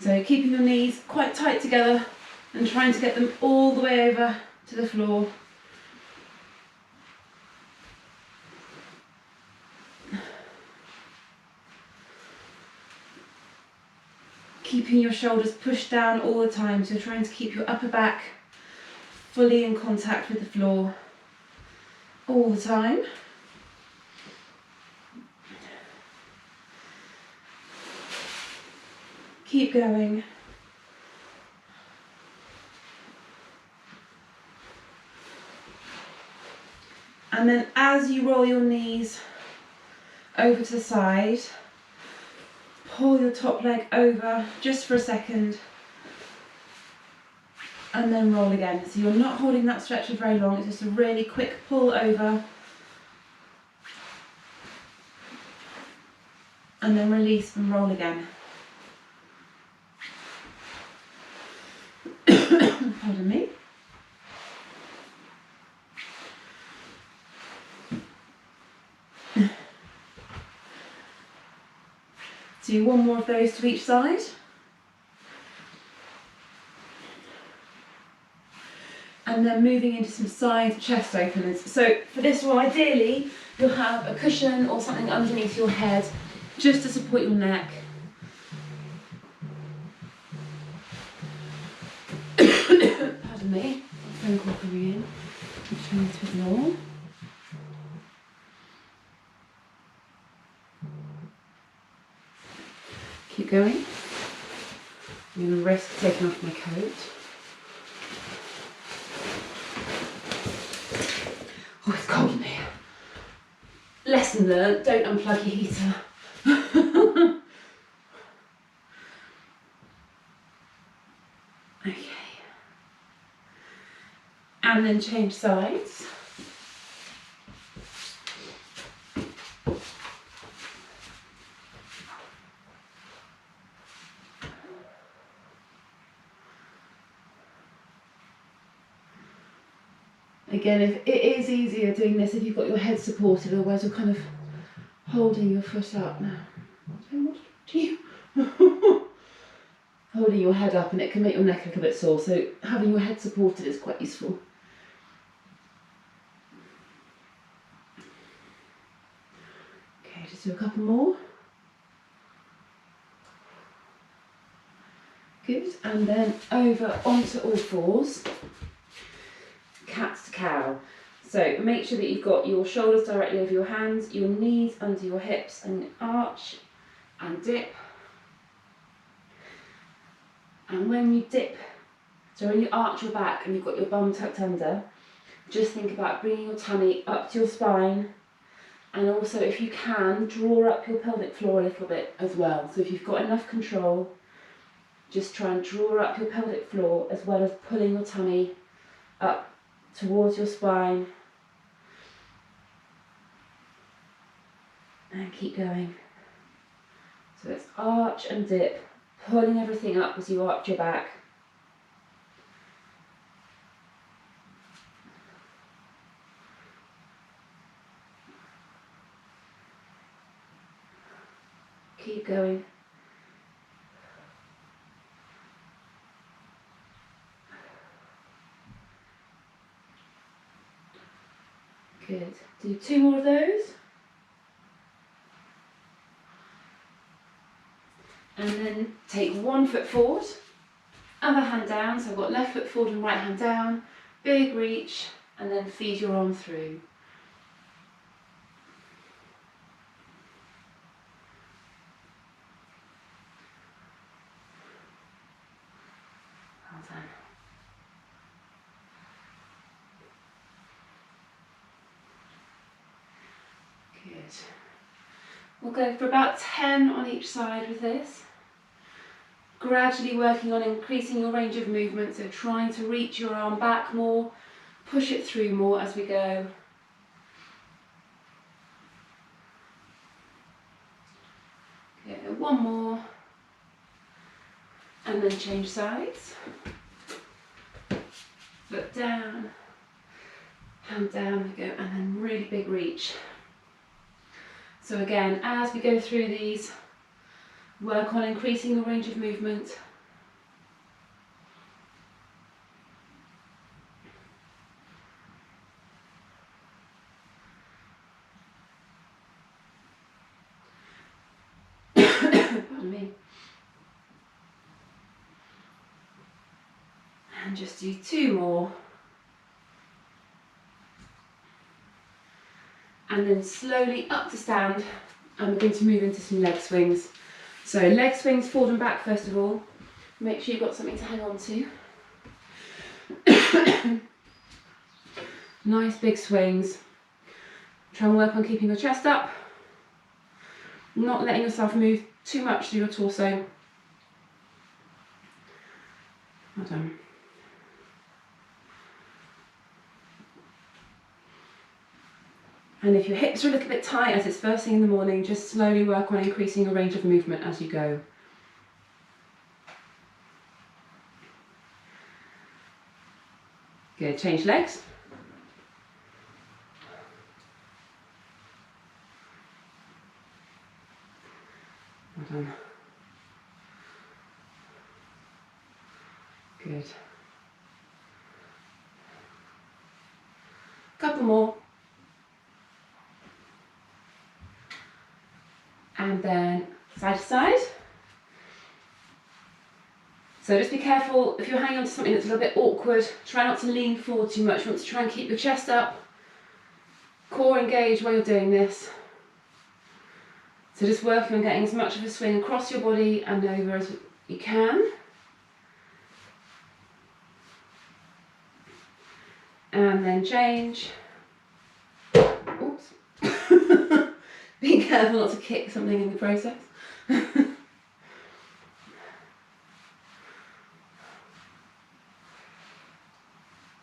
So keeping your knees quite tight together and trying to get them all the way over to the floor. Keeping your shoulders pushed down all the time, so you're trying to keep your upper back fully in contact with the floor all the time. Keep going. And then as you roll your knees over to the side, pull your top leg over just for a second and then roll again. So you're not holding that stretch for very long, it's just a really quick pull over and then release and roll again. Pardon me. Do one more of those to each side. And then moving into some side chest openers. So for this one, ideally, you'll have a cushion or something underneath your head just to support your neck. Pardon me, phone call coming in. I'm trying to ignore. Keep going. I'm going to risk taking off my coat. Oh, it's cold in here. Lesson learned, don't unplug your heater. Okay. And then change sides. Again, if it is easier doing this if you've got your head supported, otherwise you're kind of holding your foot up now. Holding your head up, and it can make your neck a little bit sore, so having your head supported is quite useful. Okay, just do a couple more. Good, and then over onto all fours. Cat to cow. So make sure that you've got your shoulders directly over your hands, your knees under your hips, and arch and dip. And when you dip, so when you arch your back and you've got your bum tucked under, just think about bringing your tummy up to your spine, and also if you can, draw up your pelvic floor a little bit as well. So if you've got enough control, just try and draw up your pelvic floor as well as pulling your tummy up towards your spine, and keep going. So it's arch and dip, pulling everything up as you arch your back. Keep going. Good. Do 2 more of those. And then take 1 foot forward, other hand down. So I've got left foot forward and right hand down. Big reach, and then feed your arm through. Well done. Good. We'll go for about 10 on each side with this. Gradually working on increasing your range of movement, so trying to reach your arm back more, push it through more as we go. Okay, 1 more, and then change sides. Foot down, hand down we go, and then really big reach. So again, as we go through these, work on increasing your range of movement, And just do 2 more. And then slowly up to stand, and we're going to move into some leg swings. So leg swings forward and back first of all. Make sure you've got something to hang on to. Nice big swings. Try and work on keeping your chest up, not letting yourself move too much through your torso. Well done. And if your hips are a little bit tight as it's first thing in the morning, just slowly work on increasing your range of movement as you go. Good, change legs. Well done. Good. Couple more. And then side to side. So just be careful if you're hanging on to something that's a little bit awkward. Try not to lean forward too much. You want to try and keep your chest up, core engaged while you're doing this. So just working on getting as much of a swing across your body and over as you can. And then change. Oops. Be careful not to kick something in the process.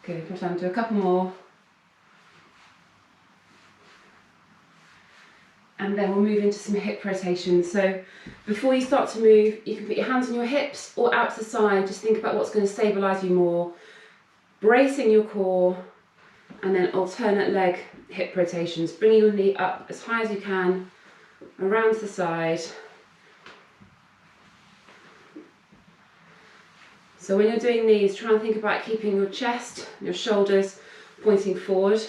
Good, we're time to do a couple more. And then we'll move into some hip rotations. So before you start to move, you can put your hands on your hips or out to the side. Just think about what's going to stabilise you more. Bracing your core, and then alternate leg hip rotations. Bringing your knee up as high as you can, around to the side. So when you're doing these, try and think about keeping your chest, your shoulders pointing forward,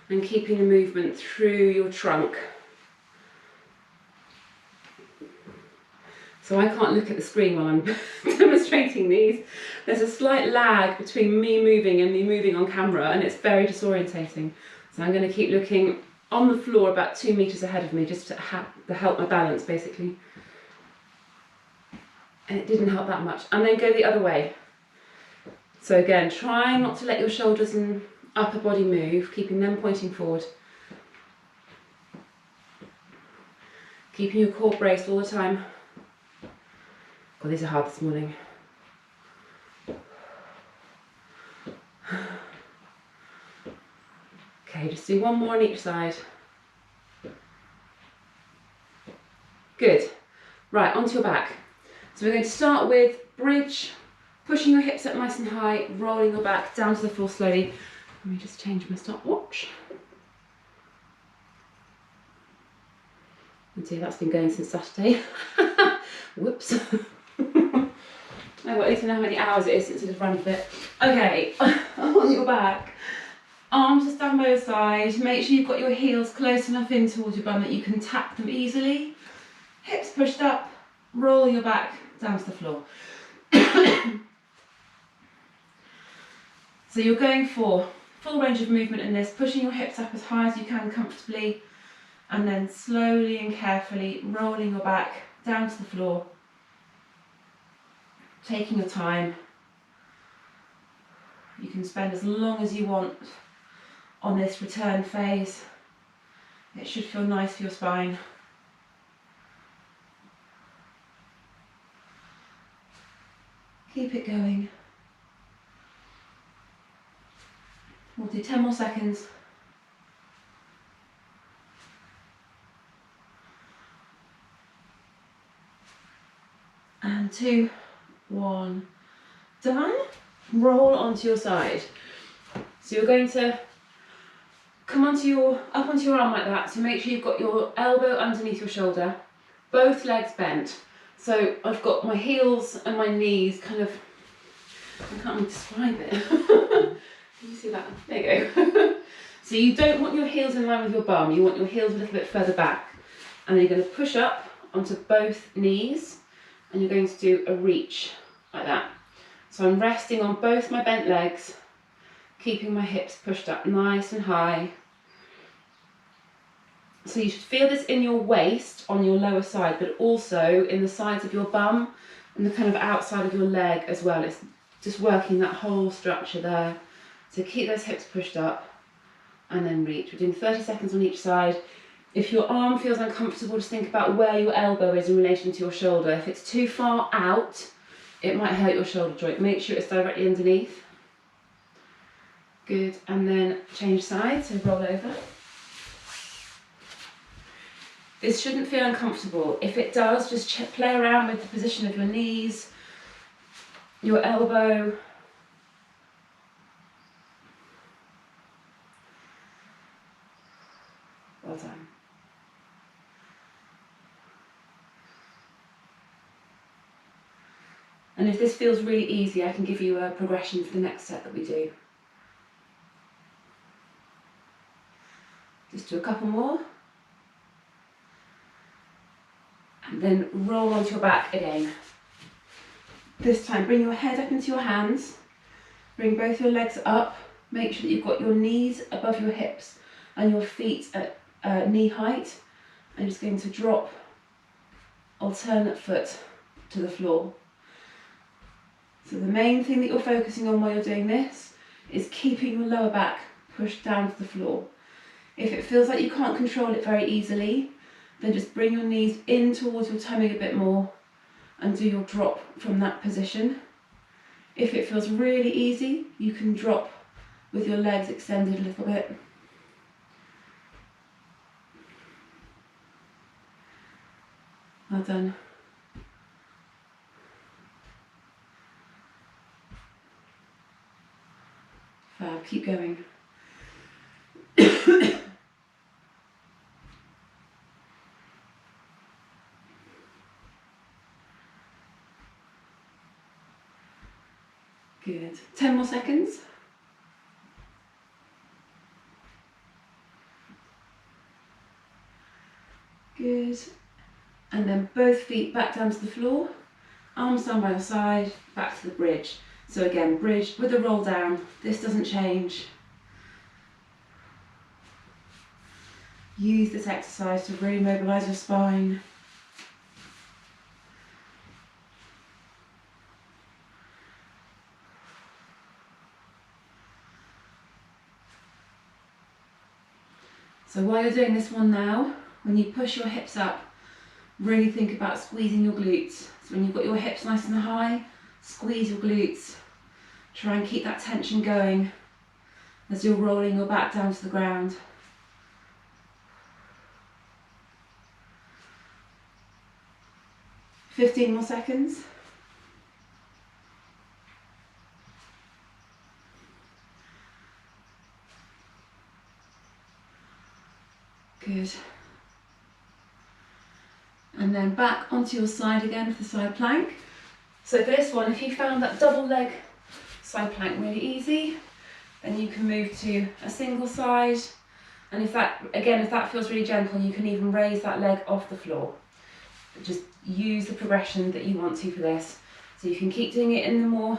and keeping the movement through your trunk. So I can't look at the screen while I'm demonstrating these. There's a slight lag between me moving and me moving on camera, and it's very disorientating. So I'm going to keep looking on the floor about 2 meters ahead of me, just to help my balance, basically. And it didn't help that much. And then go the other way. So again, try not to let your shoulders and upper body move, keeping them pointing forward. Keeping your core braced all the time. God, these are hard this morning. Okay, just do 1 more on each side. Good. Right, onto your back. So we're going to start with bridge, pushing your hips up nice and high, rolling your back down to the floor slowly. Let me just change my stopwatch. And see, that's been going since Saturday. Whoops. Oh, well, at least I know how many hours it is since I've run a bit. Okay, on your back. Arms just down by your side. Make sure you've got your heels close enough in towards your bum that you can tap them easily. Hips pushed up, roll your back down to the floor. So you're going for full range of movement in this, pushing your hips up as high as you can comfortably, and then slowly and carefully rolling your back down to the floor. Taking your time. You can spend as long as you want on this return phase. It should feel nice for your spine. Keep it going. We'll do 10 more seconds. And 2, 1, done. Roll onto your side. So you're going to come up onto your arm like that. So make sure you've got your elbow underneath your shoulder, both legs bent. So I've got my heels and my knees kind of, I can't even describe it. Can you see that? There you go. So you don't want your heels in line with your bum, you want your heels a little bit further back. And then you're going to push up onto both knees, and you're going to do a reach like that. So I'm resting on both my bent legs, keeping my hips pushed up nice and high. So you should feel this in your waist on your lower side, but also in the sides of your bum and the kind of outside of your leg as well. It's just working that whole structure there. So keep those hips pushed up and then reach. We're doing 30 seconds on each side. If your arm feels uncomfortable, just think about where your elbow is in relation to your shoulder. If it's too far out, it might hurt your shoulder joint. Make sure it's directly underneath. Good, and then change sides, so roll over. This shouldn't feel uncomfortable. If it does, just play around with the position of your knees, your elbow. Well done. And if this feels really easy, I can give you a progression for the next set that we do. Just do a couple more. And then roll onto your back again. This time, bring your head up into your hands. Bring both your legs up. Make sure that you've got your knees above your hips and your feet at knee height. I'm just going to drop alternate foot to the floor. So the main thing that you're focusing on while you're doing this is keeping your lower back pushed down to the floor. If it feels like you can't control it very easily, then just bring your knees in towards your tummy a bit more and do your drop from that position. If it feels really easy, you can drop with your legs extended a little bit. Well done. Fab, keep going. Good. 10 more seconds. Good. And then both feet back down to the floor, arms down by your side, back to the bridge. So again, bridge with a roll down. This doesn't change. Use this exercise to really mobilise your spine. So while you're doing this one now, when you push your hips up, really think about squeezing your glutes. So when you've got your hips nice and high, squeeze your glutes. Try and keep that tension going as you're rolling your back down to the ground. Fifteen more seconds. Good. And then back onto your side again for the side plank. So for this one, if you found that double leg side plank really easy, then you can move to a single side. And if that feels really gentle, you can even raise that leg off the floor. Just use the progression that you want to for this. So you can keep doing it in the more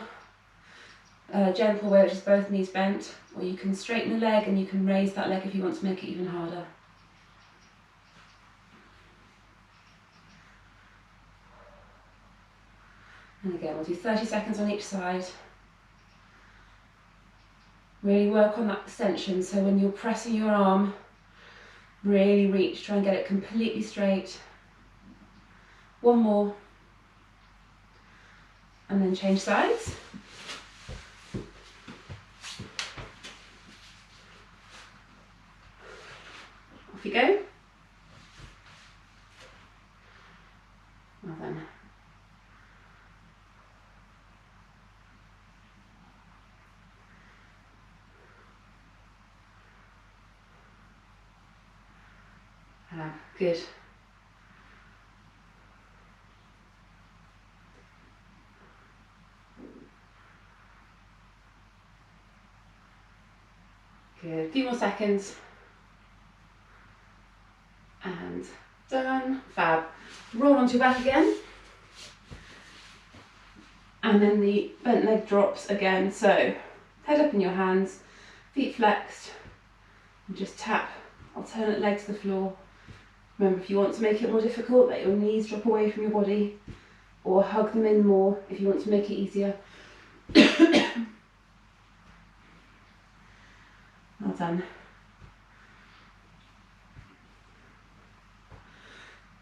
gentle way, which is both knees bent, or you can straighten the leg and you can raise that leg if you want to make it even harder. And again, we'll do 30 seconds on each side. Really work on that extension, so when you're pressing your arm, really reach, try and get it completely straight. One more. And then change sides. Off you go. Well then. Good. Good. A few more seconds. And done. Fab. Roll onto your back again. And then the bent leg drops again. So head up in your hands, feet flexed, and just tap alternate leg to the floor. Remember, if you want to make it more difficult, let your knees drop away from your body, or hug them in more if you want to make it easier. Well done.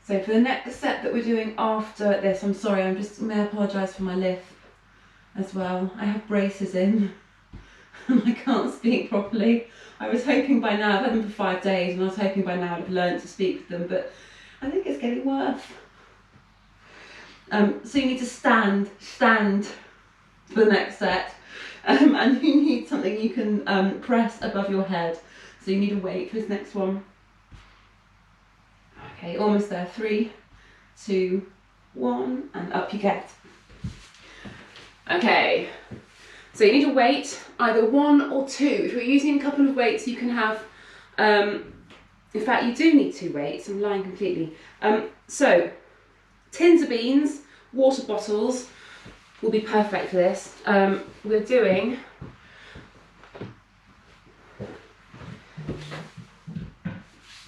So for the next set that we're doing after this, I'm sorry, may I apologise for my lisp as well. I have braces in and I can't speak properly. I was hoping by now, I've had them for 5 days, and I was hoping by now I'd have learned to speak with them, but I think it's getting worse. So you need to stand for the next set, and you need something you can press above your head. So you need a weight for this next one. Okay, almost there. 3, 2, 1, and up you get. Okay, so you need a weight, either 1 or 2. If you're using a couple of weights, you can have, in fact, you do need 2 weights. I'm lying completely. So, tins of beans, water bottles will be perfect for this. We're doing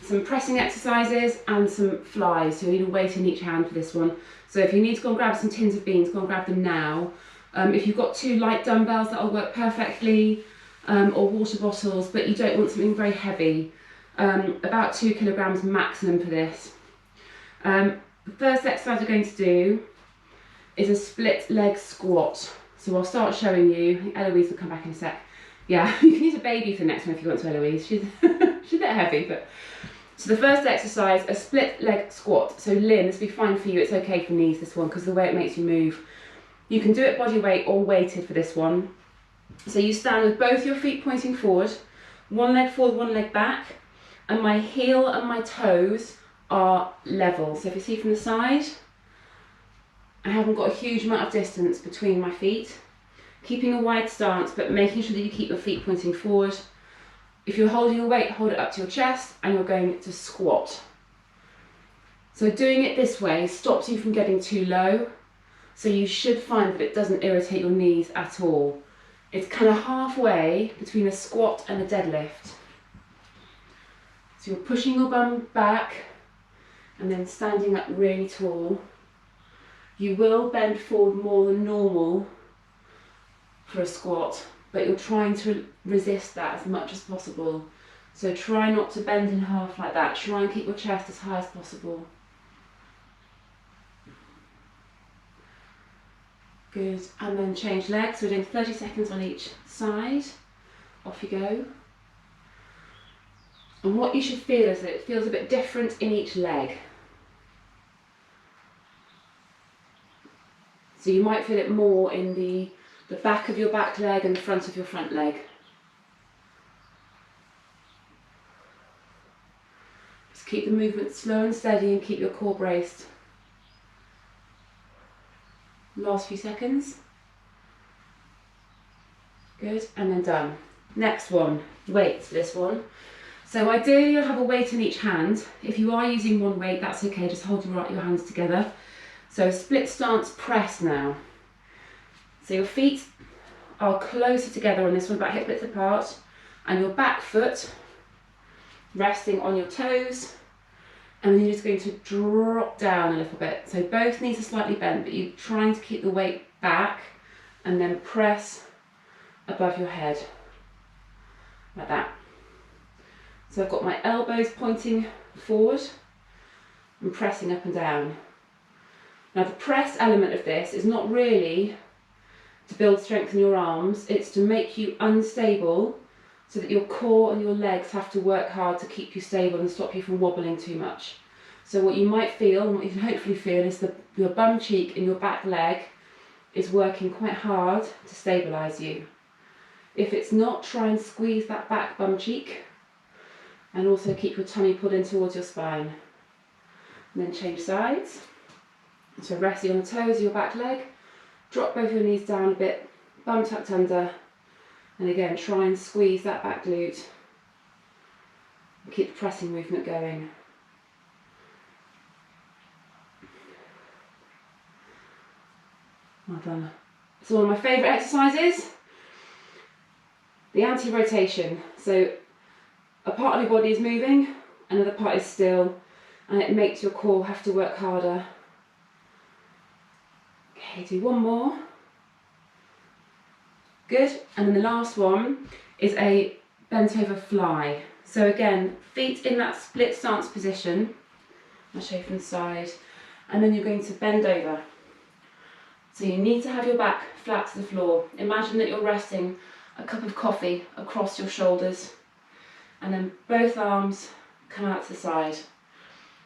some pressing exercises and some flies, so you need a weight in each hand for this one. So if you need to go and grab some tins of beans, go and grab them now. If you've got 2 light dumbbells, that'll work perfectly, or water bottles, but you don't want something very heavy. About 2 kilograms maximum for this. The first exercise we're going to do is a split leg squat. So I'll start showing you. I think Eloise will come back in a sec. Yeah, you can use a baby for the next one if you want to, Eloise. She's a bit heavy, but. So the first exercise, a split leg squat. So Lynn, this will be fine for you. It's okay for knees, this one, because of the way it makes you move. You can do it body weight or weighted for this one. So you stand with both your feet pointing forward, 1 leg forward, 1 leg back, and my heel and my toes are level. So if you see from the side, I haven't got a huge amount of distance between my feet. Keeping a wide stance, but making sure that you keep your feet pointing forward. If you're holding a weight, hold it up to your chest, and you're going to squat. So doing it this way stops you from getting too low, so you should find that it doesn't irritate your knees at all. It's kind of halfway between a squat and a deadlift. So you're pushing your bum back and then standing up really tall. You will bend forward more than normal for a squat, but you're trying to resist that as much as possible. So try not to bend in half like that. Try and keep your chest as high as possible. Good, and then change legs. So we're doing 30 seconds on each side. Off you go. And what you should feel is that it feels a bit different in each leg. So you might feel it more in the back of your back leg and the front of your front leg. Just keep the movement slow and steady and keep your core braced. Last few seconds. Good, and then done. Next one, weights, this one. So ideally you'll have a weight in each hand. If you are using 1 weight, that's okay, just hold your hands together. So split stance press now. So your feet are closer together on this one, about hip width apart, and your back foot resting on your toes, and then you're just going to drop down a little bit. So both knees are slightly bent, but you're trying to keep the weight back and then press above your head, like that. So I've got my elbows pointing forward and pressing up and down. Now the press element of this is not really to build strength in your arms, it's to make you unstable so that your core and your legs have to work hard to keep you stable and stop you from wobbling too much. So what you might feel, and what you can hopefully feel, is your bum cheek and your back leg is working quite hard to stabilise you. If it's not, try and squeeze that back bum cheek and also keep your tummy pulled in towards your spine. And then change sides. So resting on the toes of your back leg, drop both your knees down a bit, bum tucked under, and again try and squeeze that back glute and keep the pressing movement going. Well done. So one of my favourite exercises, the anti-rotation. So a part of your body is moving, another part is still, and it makes your core have to work harder. Okay, do one more. Good, and then the last one is a bent over fly. So again, feet in that split stance position. I'll show you from the side. And then you're going to bend over. So you need to have your back flat to the floor. Imagine that you're resting a cup of coffee across your shoulders. And then both arms come out to the side.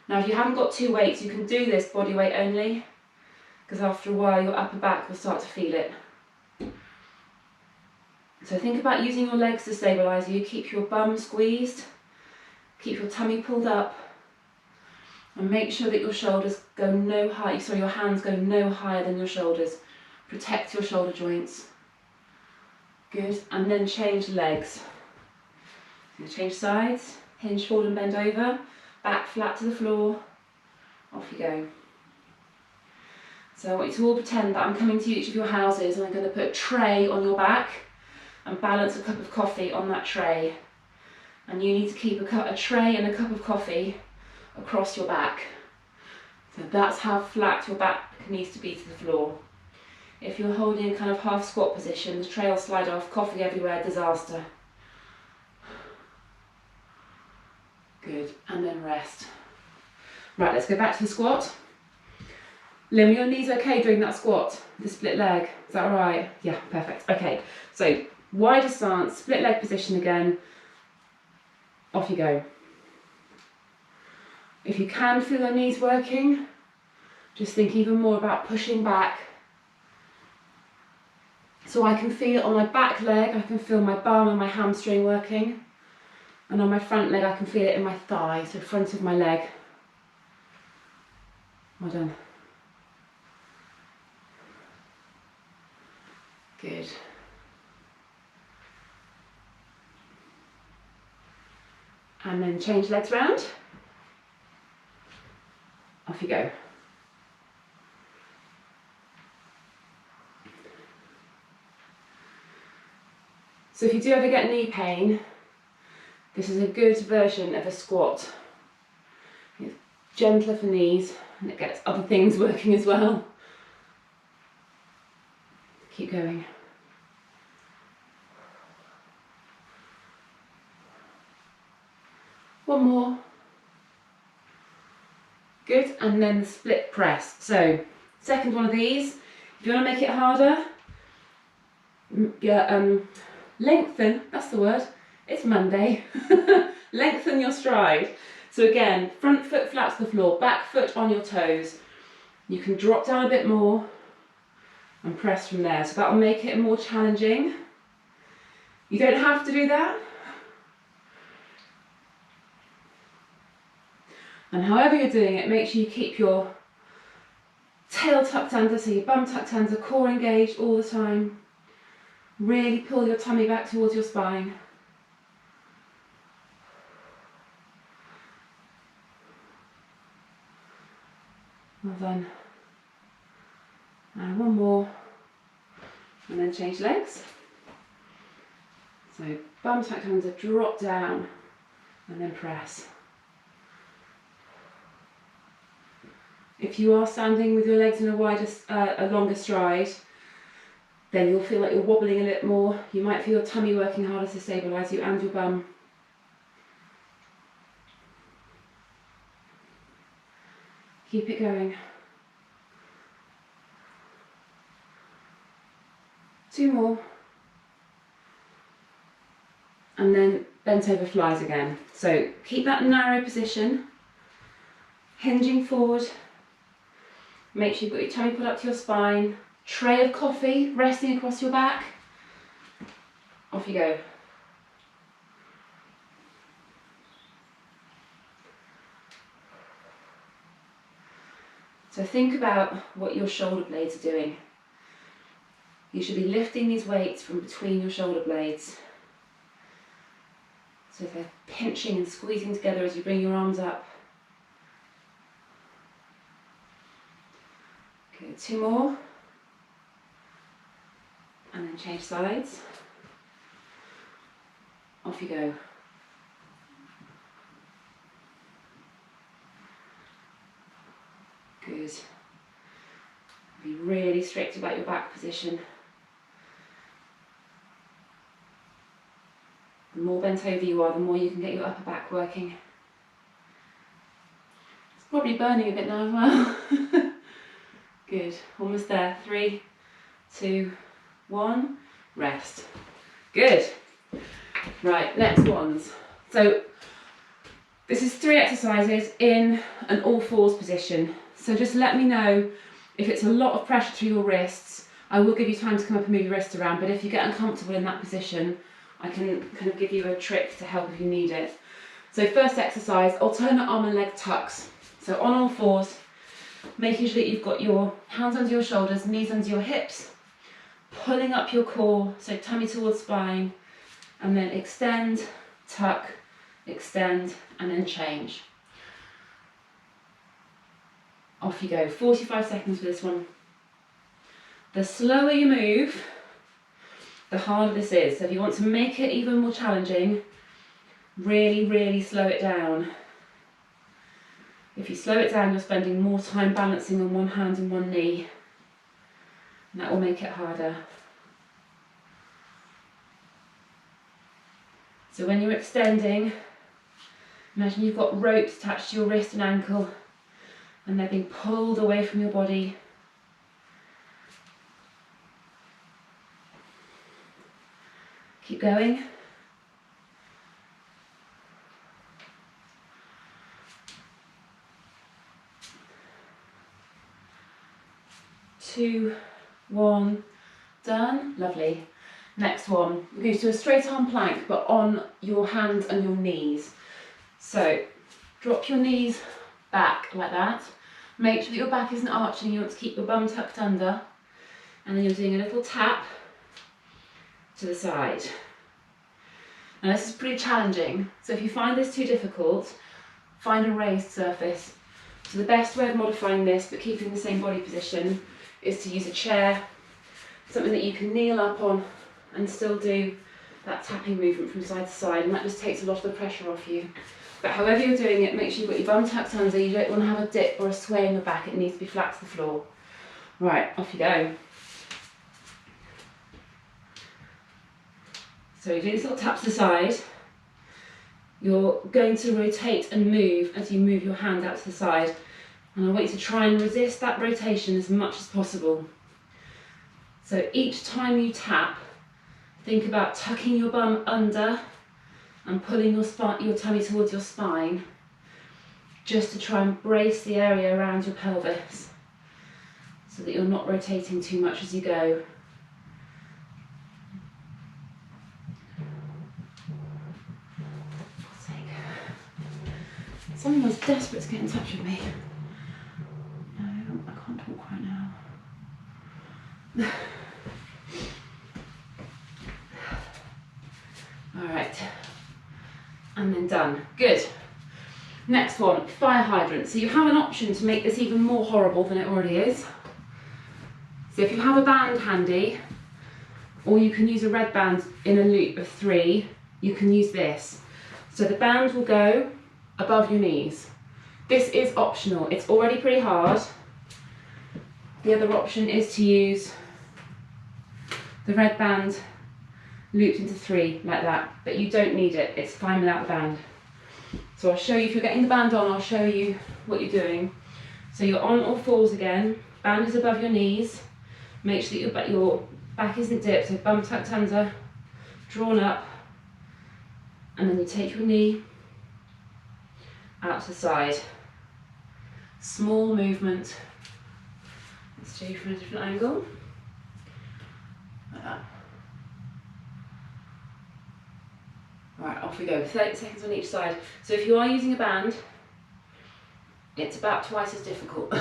Now if you haven't got two weights, you can do this body weight only, because after a while your upper back will start to feel it. So think about using your legs to stabilise you. Keep your bum squeezed, keep your tummy pulled up, and make sure that your shoulders go no higher, your hands go no higher than your shoulders. Protect your shoulder joints. Good, and then change legs. Change sides, hinge forward and bend over, back flat to the floor, off you go. So I want you to all pretend that I'm coming to each of your houses and I'm going to put a tray on your back and balance a cup of coffee on that tray. And you need to keep a tray and a cup of coffee across your back. So that's how flat your back needs to be to the floor. If you're holding a kind of half squat position, the tray will slide off, coffee everywhere, disaster. Good, and then rest. Right, let's go back to the squat. Lynn, were your knees okay during that squat? The split leg, is that all right? Yeah, perfect. Okay, so wider stance, split leg position again. Off you go. If you can feel your knees working, just think even more about pushing back. So I can feel on my back leg, I can feel my bum and my hamstring working. And on my front leg, I can feel it in my thigh, so front of my leg. Well done. Good. And then change legs round. Off you go. So if you do ever get knee pain, this is a good version of a squat. It's gentler for knees and it gets other things working as well. Keep going. One more. Good, and then the split press. So, second one of these. If you want to make it harder, lengthen, that's the word. It's Monday. Lengthen your stride. So again, front foot flat to the floor, back foot on your toes. You can drop down a bit more and press from there. So that will make it more challenging. You don't have to do that. And however you're doing it, make sure you keep your tail tucked under, so your bum tucked under, core engaged all the time. Really pull your tummy back towards your spine. Well done. And one more. And then change legs. So bum tucked under, drop down, and then press. If you are standing with your legs in a longer stride, then you'll feel like you're wobbling a little more. You might feel your tummy working harder to stabilise you and your bum. Keep it going. 2 more. And then bent over flies again. So keep that narrow position, hinging forward. Make sure you've got your tummy put up to your spine. Tray of coffee resting across your back. Off you go. So think about what your shoulder blades are doing. You should be lifting these weights from between your shoulder blades. So they're pinching and squeezing together as you bring your arms up. Okay, 2 more. and then change sides. Off you go. Good. Be really strict about your back position. The more bent over you are, the more you can get your upper back working. It's probably burning a bit now as well. Good, almost there. 3, 2, 1, rest. Good. Right, next ones. So this is 3 exercises in an all fours position. So just let me know if it's a lot of pressure through your wrists. I will give you time to come up and move your wrists around, but if you get uncomfortable in that position, I can kind of give you a trick to help if you need it. So first exercise, alternate arm and leg tucks. So on all fours, making sure that you've got your hands under your shoulders, knees under your hips, pulling up your core, so tummy towards spine, and then extend, tuck, extend, and then change. Off you go, 45 seconds for this one. The slower you move, the harder this is. So if you want to make it even more challenging, really, really slow it down. If you slow it down, you're spending more time balancing on one hand and one knee, and that will make it harder. So when you're extending, imagine you've got ropes attached to your wrist and ankle, and they're being pulled away from your body. Keep going. 2, 1, done. Lovely. Next one, we're going to do a straight arm plank, but on your hands and your knees. So drop your knees back like that. Make sure that your back isn't arching. You want to keep your bum tucked under, and then you're doing a little tap to the side. Now this is pretty challenging, so if you find this too difficult, find a raised surface. So the best way of modifying this, but keeping the same body position, is to use a chair, something that you can kneel up on and still do that tapping movement from side to side, and that just takes a lot of the pressure off you. But however you're doing it, make sure you've got your bum tucked under. You don't want to have a dip or a sway in your back, it needs to be flat to the floor. Right, off you go. So you do this little tap to the side. You're going to rotate and move as you move your hand out to the side. And I want you to try and resist that rotation as much as possible. So each time you tap, think about tucking your bum under and pulling your tummy towards your spine, just to try and brace the area around your pelvis so that you're not rotating too much as you go. Someone's desperate to get in touch with me. No, I can't talk right now. Alright, and then done. Good. Next one, fire hydrant. So you have an option to make this even more horrible than it already is. So if you have a band handy, or you can use a red band in a loop of 3, you can use this. So the band will go above your knees. This is optional, it's already pretty hard. The other option is to use the red band looped into 3 like that, but you don't need it, it's fine without the band. So I'll show you, if you're getting the band on, I'll show you what you're doing. So you're on all fours again, band is above your knees, make sure that your back isn't dipped, so bum tucked under, drawn up, and then you take your knee out to the side. Small movement. Let's do from a different angle. Like that. Right, off we go. 30 seconds on each side. So if you are using a band, it's about twice as difficult.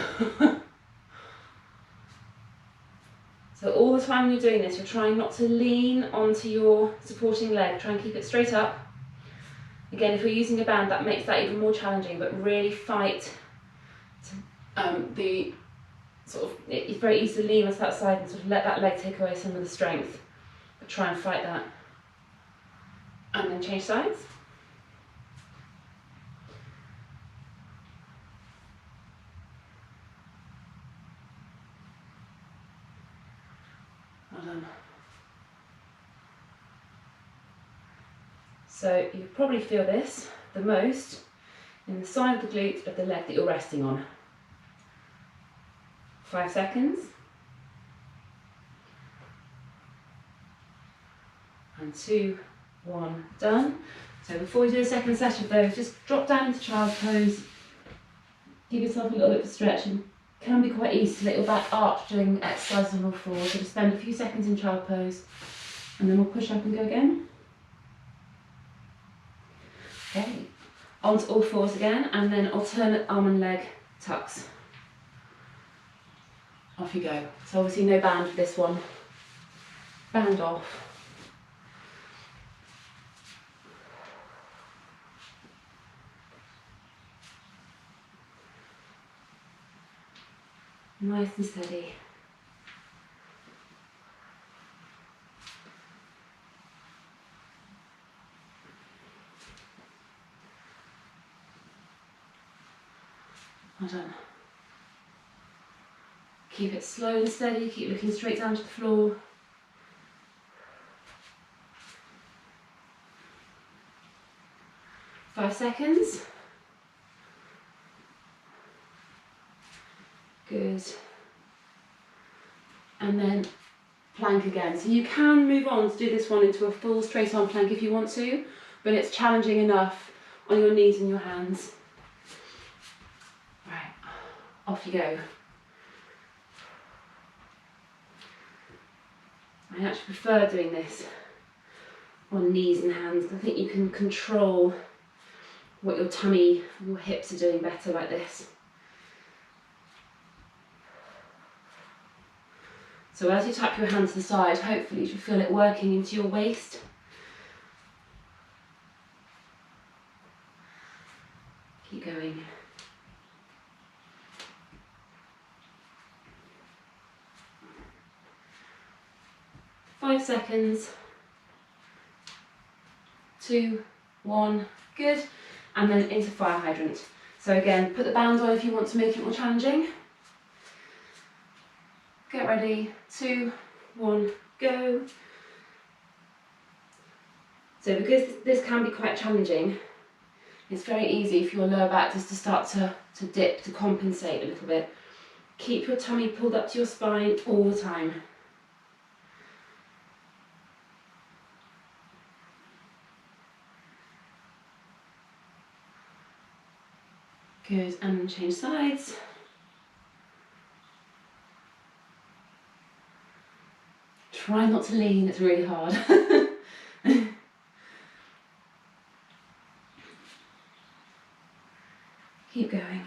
So all the time you're doing this, you're trying not to lean onto your supporting leg. Try and keep it straight up. Again, if you're using a band, that makes that even more challenging, but really fight the sort of, it's very easy to lean onto that side and sort of let that leg take away some of the strength. try and fight that. And then change sides. Well done. So you probably feel this the most in the side of the glute of the leg that you're resting on. 5 seconds. And 2, 1, done. So before we do a second set of those, just drop down into child's pose. Give yourself a little bit of a stretch, and it can be quite easy to let your back arch during exercises on all fours. So just spend a few seconds in child pose, and then we'll push up and go again. Okay, onto all fours again, and then alternate arm and leg tucks. Off you go. So obviously no band for this one. Band off. Nice and steady. Well done. Keep it slow and steady, keep looking straight down to the floor. Five seconds. Good. And then plank again. So you can move on to do this one into a full straight arm plank if you want to, but it's challenging enough on your knees and your hands. Right, off you go. I actually prefer doing this on knees and hands. I think you can control what your tummy and your hips are doing better like this. So as you tap your hand to the side, hopefully you should feel it working into your waist. Keep going. Five seconds. 2, 1, good. And then into fire hydrant. So again, put the band on if you want to make it more challenging. Get ready, 2, 1, go. So because this can be quite challenging, it's very easy for your lower back just to start to dip, to compensate a little bit. Keep your tummy pulled up to your spine all the time. Good, and then change sides. Try not to lean, it's really hard. Keep going.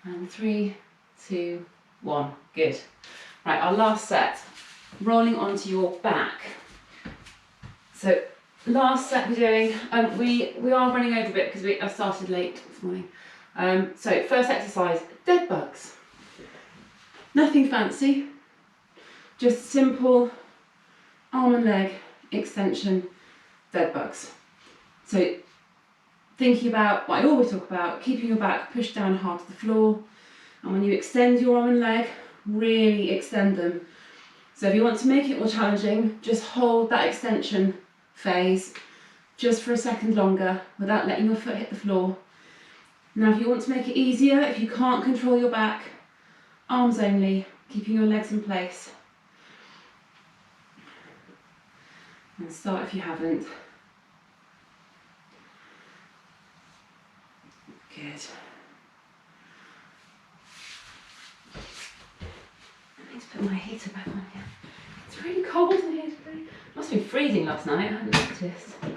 And 3, 2, 1, good. Right, our last set, rolling onto your back. So last set we're doing, we are running over a bit because I started late this morning. So first exercise, dead bugs. Nothing fancy, just simple arm and leg extension, dead bugs. So thinking about what I always talk about, keeping your back pushed down hard to the floor, and when you extend your arm and leg, really extend them. So if you want to make it more challenging, just hold that extension phase just for a second longer without letting your foot hit the floor. Now if you want to make it easier, if you can't control your back, arms only, keeping your legs in place. And start if you haven't. Good. I need to put my heater back on again. It's really cold in here today. It must have been freezing last night, I hadn't noticed. There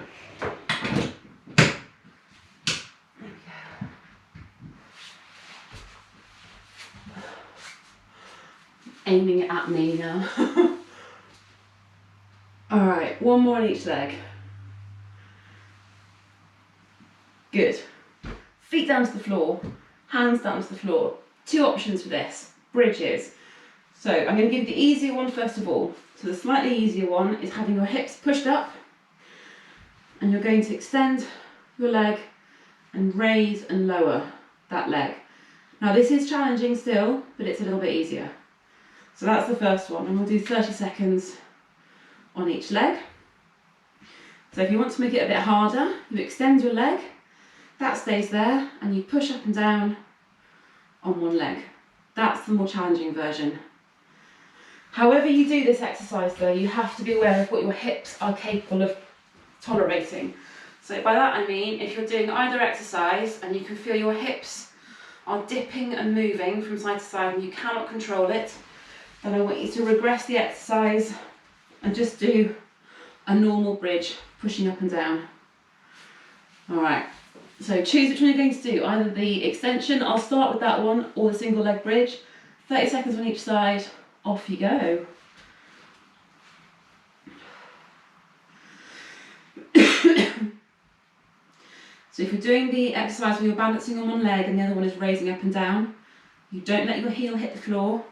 we go. Aiming it at me now. Alright, one more on each leg. Good. Feet down to the floor, hands down to the floor. two options for this, bridges. So I'm going to give the easier one first of all. So the slightly easier one is having your hips pushed up, and you're going to extend your leg and raise and lower that leg. Now this is challenging still, but it's a little bit easier. So that's the first one, and we'll do 30 seconds on each leg. So if you want to make it a bit harder, you extend your leg, that stays there, and you push up and down on one leg. That's the more challenging version. However you do this exercise though, you have to be aware of what your hips are capable of tolerating. So by that I mean, if you're doing either exercise and you can feel your hips are dipping and moving from side to side and you cannot control it, then I want you to regress the exercise and just do a normal bridge, pushing up and down. Alright, so choose which one you're going to do, either the extension, I'll start with that one, or the single leg bridge. 30 seconds on each side, off you go. So if you're doing the exercise where you're balancing on one leg and the other one is raising up and down, you don't let your heel hit the floor,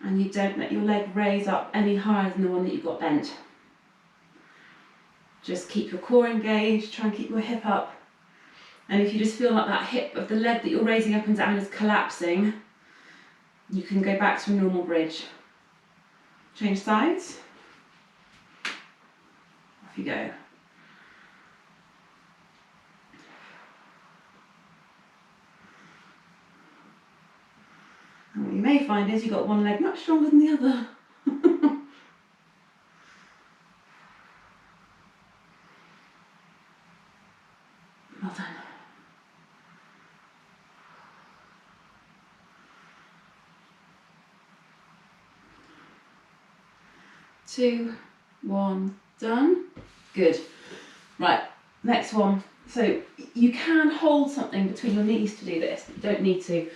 and you don't let your leg raise up any higher than the one that you've got bent. Just keep your core engaged, try and keep your hip up. And if you just feel like that hip of the leg that you're raising up and down is collapsing, you can go back to a normal bridge. Change sides. Off you go. And what you may find is you've got one leg much stronger than the other. Well done. 2, 1, done. Good. Right, next one. So you can hold something between your knees to do this, but you don't need to.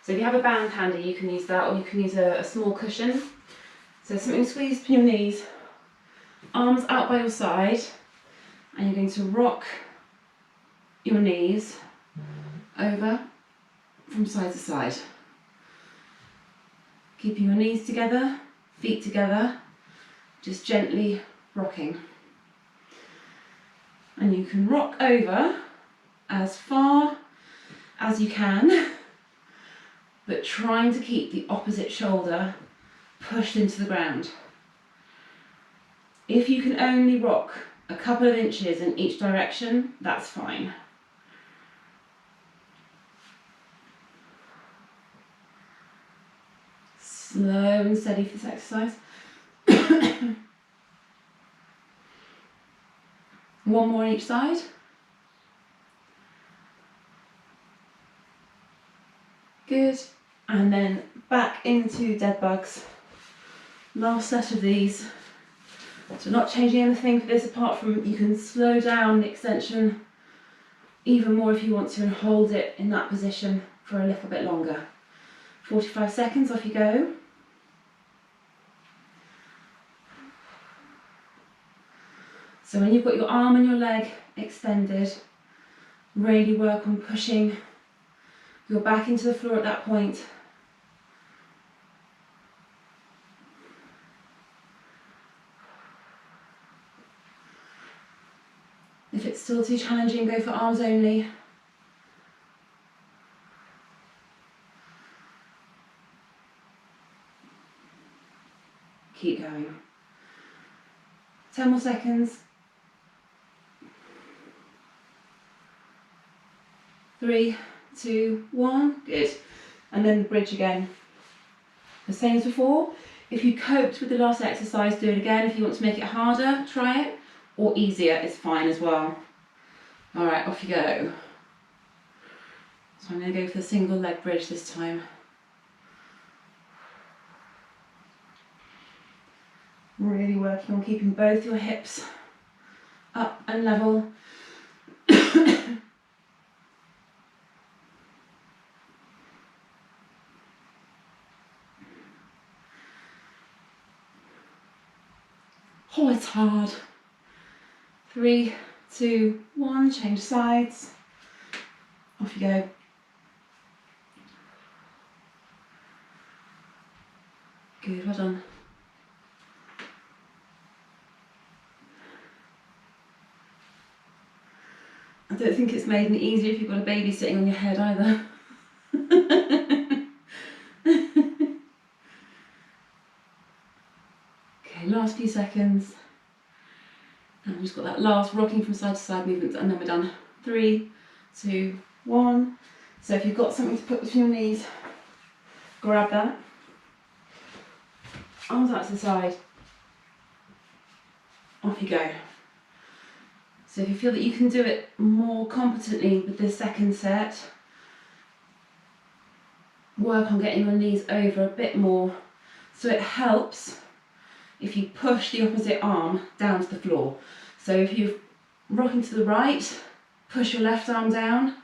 So if you have a band handy, you can use that, or you can use a small cushion. So something squeezed between your knees, arms out by your side, and you're going to rock your knees over from side to side. Keeping your knees together, feet together, just gently rocking. And you can rock over as far as you can, but trying to keep the opposite shoulder pushed into the ground. If you can only rock a couple of inches in each direction, that's fine. Slow and steady for this exercise. One more on each side. Good. And then back into dead bugs. Last set of these. So not changing anything for this apart from you can slow down the extension even more if you want to and hold it in that position for a little bit longer. 45 seconds, off you go. So when you've got your arm and your leg extended, really work on pushing your back into the floor at that point. If it's still too challenging, go for arms only. Keep going. 10 more seconds. 3, 2, 1, good. And then the bridge again. The same as before. If you coped with the last exercise, do it again. If you want to make it harder, try it. Or easier, it's fine as well. Alright, off you go. So I'm going to go for the single leg bridge this time. Really working on keeping both your hips up and level. Oh, it's hard. 3, 2, 1, change sides. Off you go. Good, well done. I don't think it's made any easier if you've got a baby sitting on your head either. Okay, last few seconds. And we've just got that last rocking from side to side movement, and then we're done. 3, 2, 1. So if you've got something to put between your knees, grab that. Arms out to the side. Off you go. So if you feel that you can do it more competently with this second set, work on getting your knees over a bit more. So it helps if you push the opposite arm down to the floor. So if you're rocking to the right, push your left arm down,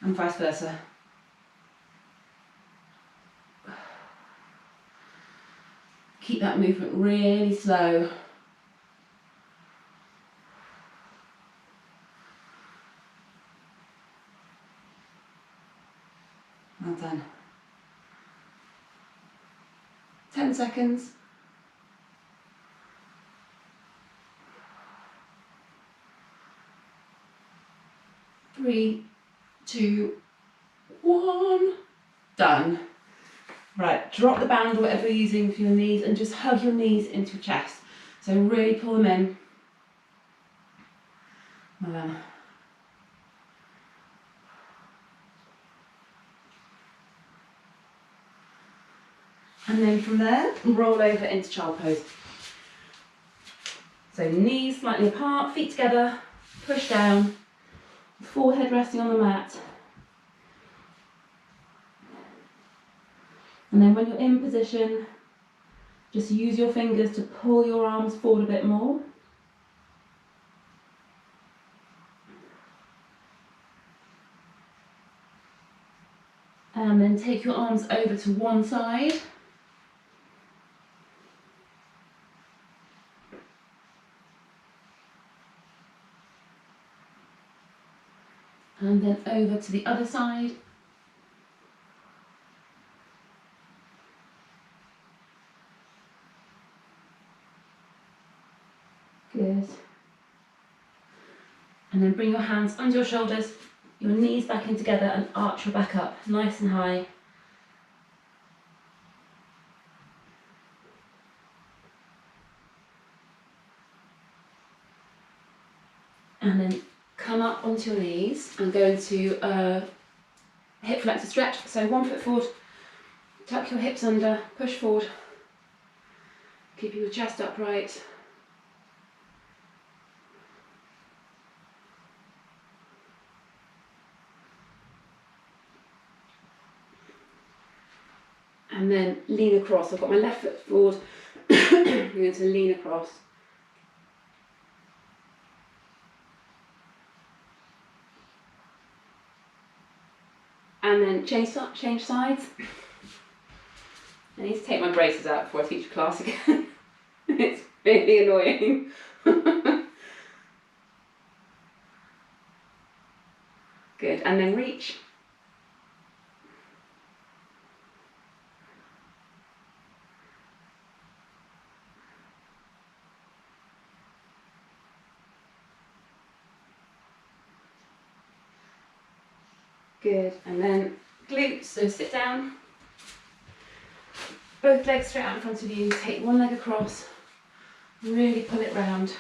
and vice versa. Keep that movement really slow. Well done. 10 seconds. 3, 2, 1. Done. Right, drop the band or whatever you're using for your knees and just hug your knees into your chest. So really pull them in. Well done. And then from there, roll over into child pose. So knees slightly apart, feet together, push down, forehead resting on the mat. And then when you're in position, just use your fingers to pull your arms forward a bit more. And then take your arms over to one side. And then over to the other side. Good. And then bring your hands under your shoulders, your knees back in together and arch your back up, nice and high. And then come up onto your knees and go into a hip flexor stretch. So 1 foot forward, tuck your hips under, push forward, keep your chest upright. And then lean across. I've got my left foot forward, I'm going to lean across. And then change sides. I need to take my braces out before I teach class again. It's really annoying. Good, and then reach. Good, and then glutes, so sit down. Both legs straight out in front of you, take one leg across, really pull it round.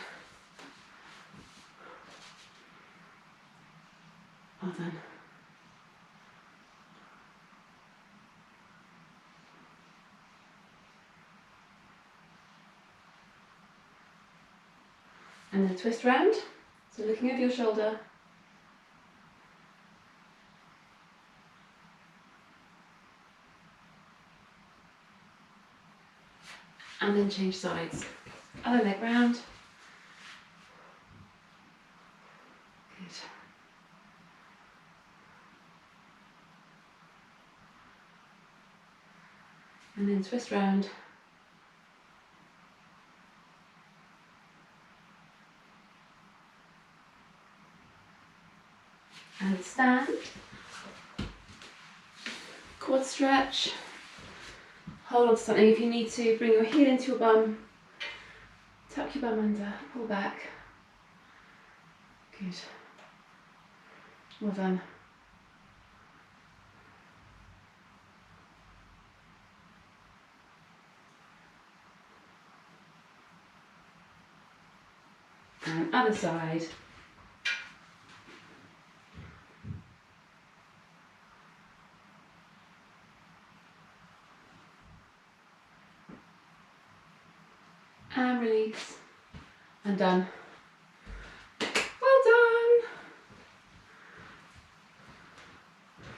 Well done. And then twist round, so looking over your shoulder. And then change sides. Other leg round. Good. And then twist round. And stand. Quad stretch. hold on to something. If you need to, bring your heel into your bum, tuck your bum under, pull back. Good. Well done. And other side. And release. And done.